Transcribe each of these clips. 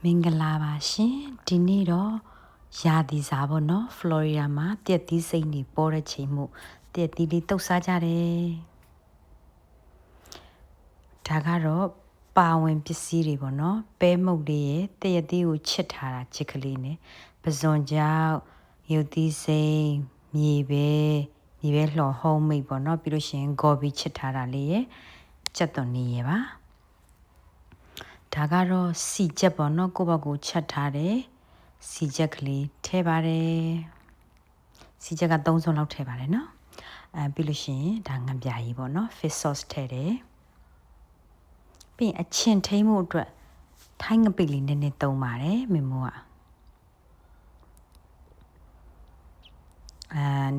မင်္ဂလာပါရှင်ဒီနေ့တော့ရာသီစားပေါ့နော်ဖလော်ရီဒါမှာတရက်သီးစိမ့်နေပေါ်တဲ့ချိန်မှုတရက်သီးလေးတုပ်စားကြတယ်ဒါကတော့ပါဝင်ပစ္စည်းတွေပေါ့နော်ပဲမုတ်လေးရဲ့တရက်သီးကိုချစ်ထားတာချစ်ကလေးနဲ့ပဇွန်ကြောက်ရုပ်သီးစိမ့်မြေပဲလှော်ဟုံးမိတ်ပေါ့နော်ပြီးလို့ရှိရင်ဂေါ်ဘီချစ်ထားတာလေးရဲ့ကြက်သွန်နေရဲ့ပါဒါကတော့စီချက်ပေါ့နော်ကိုယ့်ဘက်ကိုချက်ထားတယ်စီချက်ကလေးထည့်ပါတယ်စီချက်က3စုံလောက်ထည့်ပါတယ်နော်ပြီးလို့ရှိရင်ဒါငံပြာကြီးပေါ့နော် fish sauce ထည့်တယ်ပြီးရင်အချင်ထိမ့်မှုအတွက်ထိုင်းငပိတ်လေးနည်းနည်းသုံးပါတယ်မင်မိုးက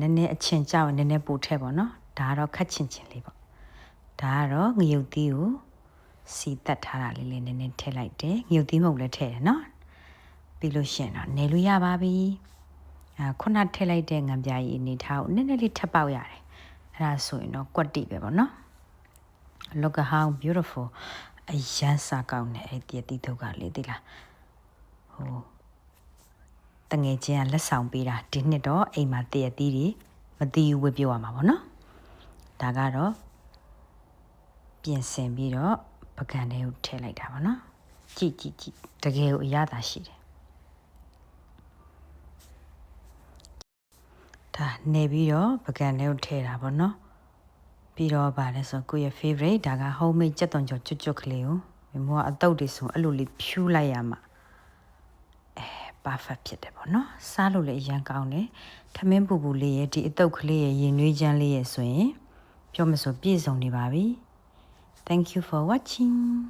နည်းနည်းအချင်ကြောက်နည်းနည်းပို့ထည့်ပေါ့နော်ဒါကတော့ခက်ချင်လေးပေါ့ဒါကတော့ငရုတ်သီးကိုစီတက်ထားတာလေးနည်းနည်းထည့်လိုက်တယ်ငရုတ်သီးမဟုတ်လည်းထည့်တယ်နော်ပြီးလို့ရှိရင်တော့နေလို့ရပါပြီခုနထည့်လိုက်တဲ့ငံပြားကြီးအနေထားကိုနည်းနည်းလေးထပ်ပေါက်ရတယ်အဲ့ဒါဆိုရင်တော့ကွက်တိပဲပေါ့နော် Look how beautiful အရန်စားကောင်းတယ်အဲ့ဒီတီထုတ်ကလေးသိလားဟိုတငယ်ချင်းကလက်ဆောင်ပေးတာဒီနှစ်တော့အိမ်မှာတည့်ရသီးတွေမသီးဝေပြောရမှာပေါ့နော်ဒါကတော့ပြင်ဆင်ပြီးတော့ပကံလေးကိုထည့်လိုက်တာပေါ့နော်ကြည့်တကယ်ကိုအရသာရှိတယ်ဒါနေပြီးတော့ပကံလေးကိုထည့်တာပေါ့နော်ပြီးတော့ဗာလဲဆိုကိုယ့်ရဲ့ favorite ဒါက homemade ကြက်သွန်ကြော်ကျွတ်ကလေးကိုမမောကအတုပ်တွေဆိုအဲ့လိုလေးဖြူးလိုက်ရမှာperfect ဖြစ်တယ်ပေါ့နော်စားလို့လည်းအရန်ကောင်းတယ်ထမင်းပူပူလေးရဲ့ဒီအတုပ်ကလေးရဲ့ရင်နွေးချမ်းလေးရဲ့ဆိုရင်ပြောမဆိုပြည့်စုံနေပါပြီThank you for watching